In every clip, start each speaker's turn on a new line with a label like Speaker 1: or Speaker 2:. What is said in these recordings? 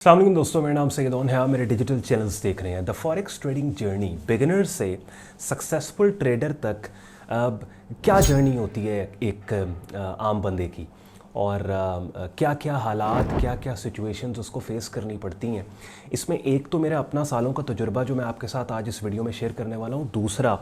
Speaker 1: अस्सलाम वालेकुम दोस्तों, मेरा नाम सैयद ओन है। आप मेरे डिजिटल चैनल्स देख रहे हैं। The forex trading journey, beginner से सक्सेसफुल ट्रेडर तक क्या जर्नी होती है एक आम बंदे की, और क्या क्या हालात, क्या क्या सिचुएशंस उसको फेस करनी पड़ती हैं। इसमें एक तो मेरा अपना सालों का तजुर्बा जो मैं आपके साथ आज इस वीडियो में शेयर करने वाला हूँ। दूसरा,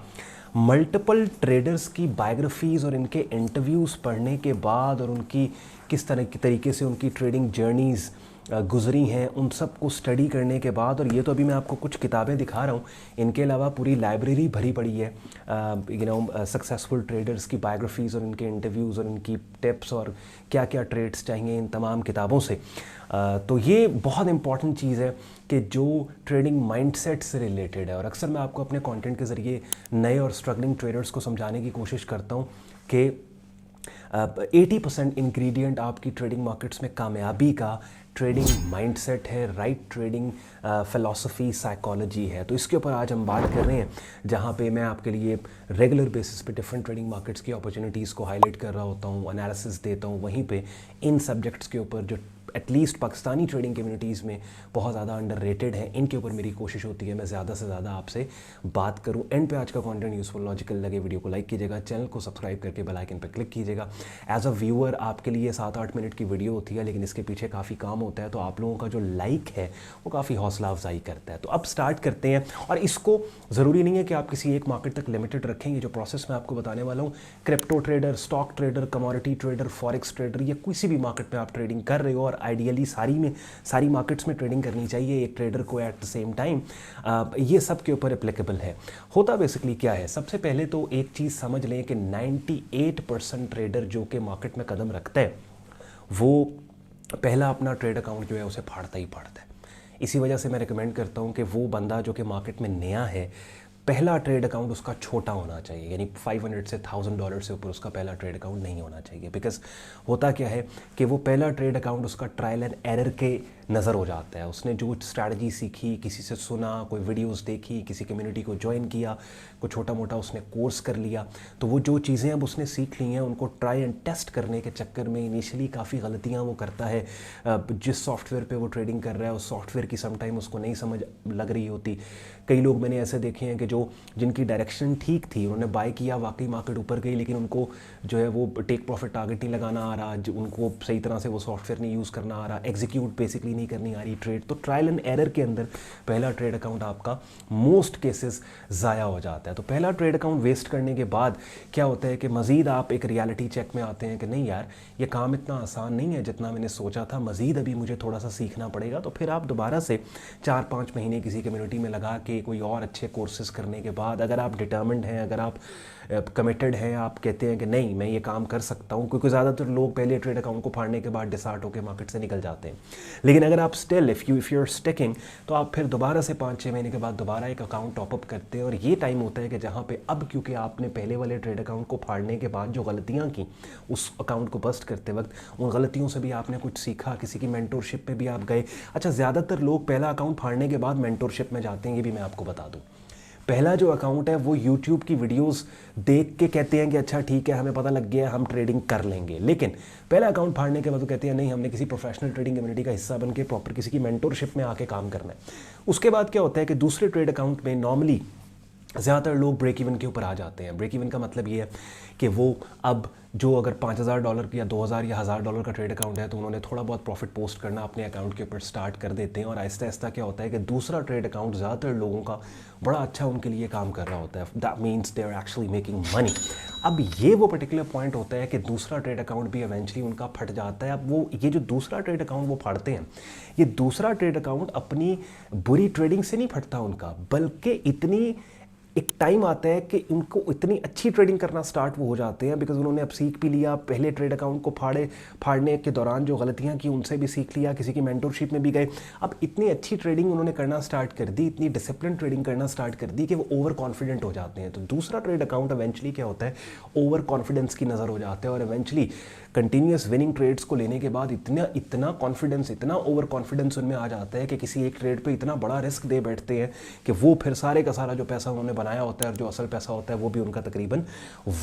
Speaker 1: मल्टीपल ट्रेडर्स की बायोग्राफीज़ और इनके इंटरव्यूज़ पढ़ने के बाद और उनकी किस तरह की तरीके से उनकी ट्रेडिंग जर्नीज़ गुजरी हैं, उन सब को स्टडी करने के बाद, और ये तो अभी मैं आपको कुछ किताबें दिखा रहा हूँ, इनके अलावा पूरी लाइब्रेरी भरी पड़ी है सक्सेसफुल ट्रेडर्स की बायोग्राफीज़ और इनके इंटरव्यूज़ और इनकी टिप्स और क्या क्या ट्रेड्स चाहिए इन तमाम किताबों से। तो ये बहुत इंपॉर्टेंट चीज़ है कि जो ट्रेडिंग माइंडसेट से रिलेटेड है, और अक्सर मैं आपको अपने कंटेंट के ज़रिए नए और स्ट्रगलिंग ट्रेडर्स को समझाने की कोशिश करता हूँ कि 80% इंग्रेडिएंट आपकी ट्रेडिंग मार्केट्स में कामयाबी का ट्रेडिंग माइंडसेट है, राइट ट्रेडिंग फ़िलॉसफी, साइकोलॉजी है। तो इसके ऊपर आज हम बात कर रहे हैं, जहाँ पे मैं आपके लिए रेगुलर बेसिस पे डिफरेंट ट्रेडिंग मार्केट्स की अपॉर्चुनिटीज़ को हाईलाइट कर रहा होता हूँ, एनालिसिस देता हूँ। वहीं पे इन सब्जेक्ट्स के ऊपर जो एटलीस्ट पाकिस्तानी ट्रेडिंग कम्युनिटीज़ में बहुत ज़्यादा अंडररेटेड हैं, इनके ऊपर मेरी कोशिश होती है मैं ज़्यादा से ज़्यादा आपसे बात करूं। एंड पे आज का कंटेंट यूज़फुल लॉजिकल लगे, वीडियो को लाइक कीजिएगा, चैनल को सब्सक्राइब करके बेल आइकन पर क्लिक कीजिएगा। एज अ व्यूअर आपके लिए 7-8 मिनट की वीडियो होती है, लेकिन इसके पीछे काफ़ी काम होता है, तो आप लोगों का जो लाइक है वो काफ़ी हौसला अफजाई करता है। तो अब स्टार्ट करते हैं, और इसको ज़रूरी नहीं है कि आप किसी एक मार्केट तक लिमिटेड रखेंगे। जो प्रोसेस मैं आपको बताने वाला हूँ, crypto trader, stock trader, commodity trader, forex trader, या किसी भी मार्केट में आप ट्रेडिंग कर रहे हो, और आइडियली सारी मार्केट्स में ट्रेडिंग करनी चाहिए एक ट्रेडर को एट द सेम टाइम, ये सब के ऊपर एप्लीकेबल है। होता बेसिकली क्या है, सबसे पहले तो एक चीज़ समझ लें कि 98% ट्रेडर जो कि मार्केट में कदम रखता है, वो पहला अपना ट्रेड अकाउंट जो है उसे फाड़ता ही फाड़ता है। इसी वजह से मैं रिकमेंड करता हूँ कि वो बंदा जो कि मार्केट में नया है, पहला ट्रेड अकाउंट उसका छोटा होना चाहिए, यानी $500 से $1000 से ऊपर उसका पहला ट्रेड अकाउंट नहीं होना चाहिए। बिकॉज होता क्या है कि वो पहला ट्रेड अकाउंट उसका ट्रायल एंड एरर के नज़र हो जाता है। उसने जो स्ट्रैटेजी सीखी, किसी से सुना, कोई वीडियोस देखी, किसी कम्युनिटी को ज्वाइन किया, कोई छोटा मोटा उसने कोर्स कर लिया, तो वो जो चीज़ें अब उसने सीख ली हैं उनको ट्राई एंड टेस्ट करने के चक्कर में इनिशियली काफ़ी गलतियाँ वो करता है। जिस सॉफ्टवेयर पे वो ट्रेडिंग कर रहा है उस सॉफ्टवेयर की समटाइम उसको नहीं समझ लग रही होती। कई लोग मैंने ऐसे देखे हैं कि जिनकी डायरेक्शन ठीक थी, उन्होंने बाय किया, वाकई मार्केट ऊपर गई, लेकिन उनको जो है वो टेक प्रॉफिट टारगेट नहीं लगाना आ रहा, उनको सही तरह से वो सॉफ्टवेयर नहीं यूज़ करना आ रहा, एग्जीक्यूट बेसिकली नहीं करनी आ रही ट्रेड। तो ट्रायल एंड एरर के अंदर पहला ट्रेड अकाउंट आपका मोस्ट केसेस ज़ाया हो जाता है। तो पहला ट्रेड अकाउंट वेस्ट करने के बाद क्या होता है कि मज़ीद आप एक रियलिटी चेक में आते हैं कि नहीं यार, ये काम इतना आसान नहीं है जितना मैंने सोचा था, मज़ीद अभी मुझे थोड़ा सा सीखना पड़ेगा। तो फिर आप दोबारा से 4-5 महीने किसी कम्युनिटी में लगा के कोई और अच्छे कोर्सेज़ करने के बाद, अगर आप डिटर्मिन्ड हैं, अगर आप कमिटेड हैं, आप कहते हैं कि नहीं मैं ये काम कर सकता हूँ, क्योंकि ज़्यादातर लोग पहले ट्रेड अकाउंट को फाड़ने के बाद डिसार्ट होकर मार्केट से निकल जाते हैं। लेकिन अगर आप still if you are sticking, तो आप फिर दोबारा से 5-6 महीने के बाद दोबारा एक अकाउंट टॉपअप करते हैं। और ये टाइम होता है कि जहाँ पे अब क्योंकि आपने पहले वाले ट्रेड अकाउंट को फाड़ने के बाद जो गलतियाँ की उस अकाउंट को बस्ट करते वक्त, उन गलतियों से भी आपने कुछ सीखा, किसी की मेंटोरशिप पे भी आप गए। अच्छा, ज़्यादातर लोग पहला अकाउंट फाड़ने के बाद मेंटोरशिप में जाते हैं, ये भी मैं आपको बता दूँ। पहला जो अकाउंट है वो यूट्यूब की वीडियोस देख के कहते हैं कि अच्छा ठीक है, हमें पता लग गया, हम ट्रेडिंग कर लेंगे। लेकिन पहला अकाउंट फाड़ने के बाद वो कहते हैं नहीं, हमने किसी प्रोफेशनल ट्रेडिंग कम्युनिटी का हिस्सा बन के प्रॉपर किसी की मेंटोरशिप में आके काम करना है। उसके बाद क्या होता है कि दूसरे ट्रेड अकाउंट में नॉर्मली ज़्यादातर लोग ब्रेक इवन के ऊपर आ जाते हैं। ब्रेक इवन का मतलब ये है कि वो अब जो अगर $5000 या 2000 या $1000 का ट्रेड अकाउंट है, तो उन्होंने थोड़ा बहुत प्रॉफिट पोस्ट करना अपने अकाउंट के ऊपर स्टार्ट कर देते हैं। और आहिस्ता आहिस्ता क्या होता है कि दूसरा ट्रेड अकाउंट ज़्यादातर लोगों का बड़ा अच्छा उनके लिए काम कर रहा होता है। That means they are actually making money. अब ये वो पर्टिकुलर पॉइंट होता है कि दूसरा ट्रेड अकाउंट भी इवेंचुअली उनका फट जाता है। अब वो ये जो दूसरा ट्रेड अकाउंट वो फाड़ते हैं, ये दूसरा ट्रेड अकाउंट अपनी बुरी ट्रेडिंग से नहीं फटता उनका, बल्कि इतनी एक टाइम आता है कि उनको इतनी अच्छी ट्रेडिंग करना स्टार्ट वो हो जाते हैं, बिकॉज उन्होंने अब सीख भी लिया, पहले ट्रेड अकाउंट को फाड़ने के दौरान जो गलतियां की उनसे भी सीख लिया, किसी की मेंटोरशिप में भी गए। अब इतनी अच्छी ट्रेडिंग उन्होंने करना स्टार्ट कर दी, इतनी डिसिप्लिन ट्रेडिंग करना स्टार्ट कर दी कि वो ओवर कॉन्फिडेंट हो जाते हैं। तो दूसरा ट्रेड अकाउंट इवेंचुअली क्या होता है, ओवर कॉन्फिडेंस की नज़र हो जाता है, और इवेंचुअली कंटिन्यूस विनिंग ट्रेड्स को लेने के बाद इतना कॉन्फिडेंस, इतना ओवर कॉन्फिडेंस उनमें आ जाता है कि किसी एक ट्रेड पे इतना बड़ा रिस्क दे बैठते हैं कि वो फिर सारे का सारा जो पैसा उन्होंने बनाया होता है और जो असल पैसा होता है वो भी उनका तकरीबन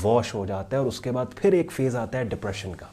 Speaker 1: वॉश हो जाता है। और उसके बाद फिर एक फेज़ आता है डिप्रेशन का,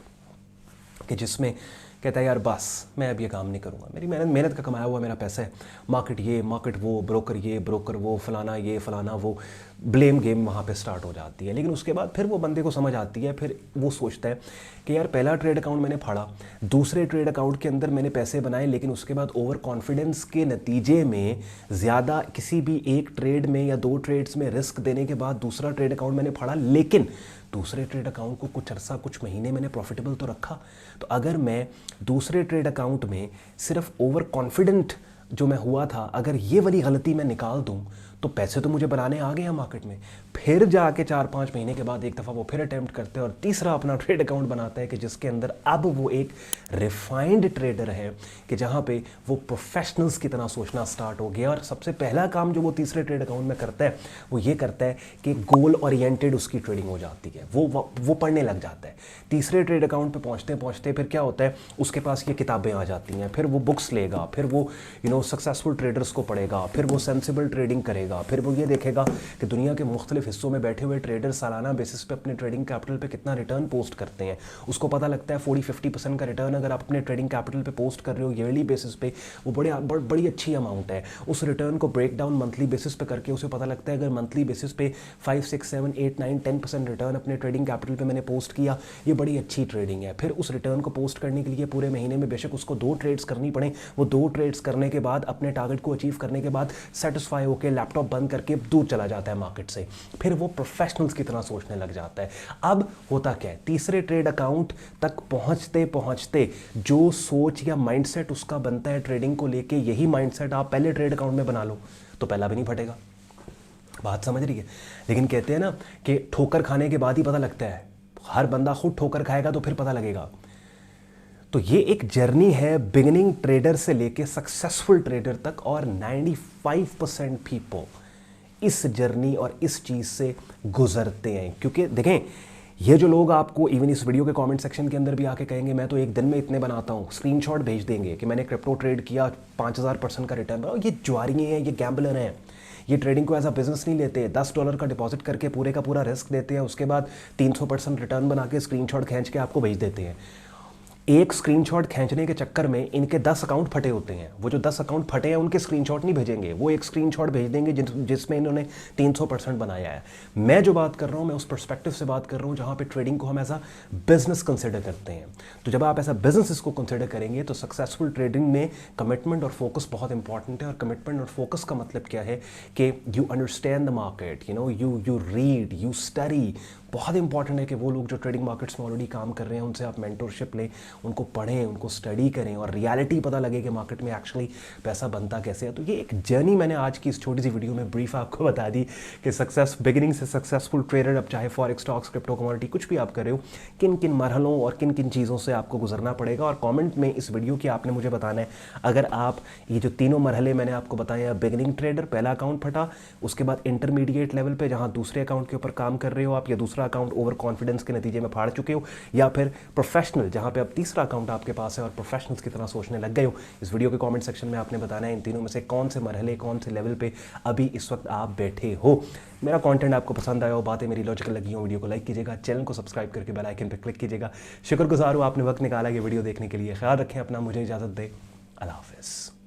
Speaker 1: कि जिसमें कहता है यार बस मैं अब ये काम नहीं करूँगा, मेरी मेहनत का कमाया हुआ मेरा पैसा है, मार्केट ये मार्केट वो, ब्रोकर ये ब्रोकर वो, फलाना ये फलाना वो, ब्लेम गेम वहाँ पे स्टार्ट हो जाती है। लेकिन उसके बाद फिर वो बंदे को समझ आती है, फिर वो सोचता है कि यार पहला ट्रेड अकाउंट मैंने फाड़ा, दूसरे ट्रेड अकाउंट के अंदर मैंने पैसे बनाए, लेकिन उसके बाद ओवर कॉन्फिडेंस के नतीजे में ज़्यादा किसी भी एक ट्रेड में या 2 ट्रेड्स में रिस्क देने के बाद दूसरा ट्रेड अकाउंट मैंने फाड़ा, लेकिन दूसरे ट्रेड अकाउंट को कुछ अरसा कुछ महीने मैंने प्रॉफिटेबल तो रखा। तो अगर मैं दूसरे ट्रेड अकाउंट में सिर्फ ओवर कॉन्फिडेंट जो मैं हुआ था, अगर ये वाली गलती मैं निकाल दूं तो पैसे तो मुझे बनाने आ गए हैं मार्केट में। फिर जाके 4-5 महीने के बाद एक दफ़ा वो फिर अटेम्प्ट करते हैं और तीसरा अपना ट्रेड अकाउंट बनाता है कि जिसके अंदर अब वो एक रिफाइंड ट्रेडर है, कि जहाँ पे वो प्रोफेशनल्स की तरह सोचना स्टार्ट हो गया। और सबसे पहला काम जो वो तीसरे ट्रेड अकाउंट में करता है वो ये करता है कि गोल ओरिएंटेड उसकी ट्रेडिंग हो जाती है, वो पढ़ने लग जाता है। तीसरे ट्रेड अकाउंट पे पहुँचते पहुँचते फिर क्या होता है, उसके पास ये किताबें आ जाती हैं, फिर वो बुक्स लेगा, फिर वो सक्सेसफुल ट्रेडर्स को पढ़ेगा, फिर वो सेंसिबल ट्रेडिंग करेगा, फिर वो ये देखेगा कि दुनिया के मुख्तलिफ हिस्सों में बैठे हुए ट्रेडर सालाना बेसिस पे अपने ट्रेडिंग कैपिटल पे कितना रिटर्न पोस्ट करते हैं। उसको पता लगता है 40-50% का रिटर्न अगर आप अपने ट्रेडिंग कैपिटल पे पोस्ट कर रहे हो ईयरली बेसिस पे, वो बड़ी अच्छी अमाउंट है। उस रिटर्न को ब्रेक डाउन मंथली बेसिस पे करके उसे पता लगता है अगर मंथली बेसिस पे 5, 6, 7, 8, 9, 10% रिटर्न अपने ट्रेडिंग कैपिटल पे मैंने पोस्ट किया, ये बड़ी अच्छी ट्रेडिंग है। फिर उस रिटर्न को पोस्ट करने के लिए पूरे महीने में बेशक उसको 2 ट्रेड्स करनी पड़े, वो 2 ट्रेड्स करने के बाद अपने टारगेट को अचीव करने के बाद सेटिस्फाई होकर लैपटॉप बंद करके दूर चला जाता है मार्केट से। फिर वो प्रोफेशनल्स की तरह सोचने लग जाता है। अब होता क्या है, तीसरे ट्रेड अकाउंट तक पहुंचते पहुंचते जो सोच या माइंडसेट उसका बनता है ट्रेडिंग को लेके, यही माइंडसेट आप पहले ट्रेड अकाउंट में बना लो तो पहला भी नहीं फटेगा। बात समझ रही है? लेकिन कहते हैं ना कि ठोकर खाने के बाद ही पता लगता है, हर बंदा खुद ठोकर खाएगा तो फिर पता लगेगा। तो ये एक जर्नी है बिगिनिंग ट्रेडर से लेके सक्सेसफुल ट्रेडर तक, और 95% पीपल इस जर्नी और इस चीज़ से गुजरते हैं। क्योंकि देखें, ये जो लोग आपको इवन इस वीडियो के कमेंट सेक्शन के अंदर भी आके कहेंगे मैं तो एक दिन में इतने बनाता हूँ, स्क्रीनशॉट भेज देंगे कि मैंने क्रिप्टो ट्रेड किया 5000% का रिटर्न बना, ये जुआरी हैं, ये गैम्बलर हैं। ये ट्रेडिंग को एज अ बिजनेस नहीं लेते, $10 का डिपॉजिट करके पूरे का पूरा रिस्क देते हैं, उसके बाद 300% रिटर्न बना के स्क्रीनशॉट खींच के आपको भेज देते हैं। एक स्क्रीनशॉट खींचने के चक्कर में इनके 10 अकाउंट फटे होते हैं। वो जो 10 अकाउंट फटे हैं उनके स्क्रीनशॉट नहीं भेजेंगे, वो एक स्क्रीनशॉट भेज देंगे जिसमें इन्होंने 300% बनाया है। मैं जो बात कर रहा हूँ, मैं उस पर्सपेक्टिव से बात कर रहा हूँ जहाँ पे ट्रेडिंग को हम एज अ बिजनेस कंसिडर करते हैं। तो जब आप ऐसा बिजनेस इसको कंसिडर करेंगे तो सक्सेसफुल ट्रेडिंग में कमिटमेंट और फोकस बहुत इंपॉर्टेंट है। और कमिटमेंट और फोकस का मतलब क्या है कि you understand the market, you read, you study. बहुत इंपॉर्टेंट है कि वो लोग जो ट्रेडिंग मार्केट्स में ऑलरेडी काम कर रहे हैं उनसे आप मेंटरशिप लें, उनको पढ़ें, उनको स्टडी करें और रियलिटी पता लगे कि मार्केट में एक्चुअली पैसा बनता कैसे है। तो ये एक जर्नी मैंने आज की इस छोटी सी वीडियो में ब्रीफ आपको बता दी कि सक्सेस बिगिनिंग से सक्सेसफुल ट्रेडर, अब चाहे फॉरेक्स, स्टॉक्स, क्रिप्टो, कमोडिटी कुछ भी आप कर रहे हो, किन किन मरहलों और किन किन चीज़ों से आपको गुजरना पड़ेगा। और कॉमेंट में इस वीडियो की आपने मुझे बताना है, अगर आप ये जो तीनों मरहले मैंने आपको बताए हैं, बिगिनिंग ट्रेडर, पहला अकाउंट फटा, उसके बाद इंटरमीडिएट लेवल पे जहाँ दूसरे अकाउंट के ऊपर काम कर रहे हो आप, या दूसरा अकाउंट ओवर कॉन्फिडेंस के नतीजे में फाड़ चुके हो, या फिर प्रोफेशनल जहाँ पे अब तीसरा अकाउंट आपके पास है और प्रोफेशनल्स की तरह सोचने लग गए हो। इस वीडियो के कमेंट सेक्शन में आपने बताना है इन तीनों में से कौन से मरहले, कौन से लेवल पे अभी इस वक्त आप बैठे हो। मेरा कंटेंट आपको पसंद आया हो, बातें मेरी लॉजिकल लगी हो, वीडियो को लाइक कीजिएगा, चैनल को सब्सक्राइब करके बेल आइकन पर क्लिक कीजिएगा। शुक्रगुजार हूँ आपने वक्त निकाला ये वीडियो देखने के लिए। ख्याल रखें अपना, मुझे इजाज़त दे, अल्लाह हाफ़िज़।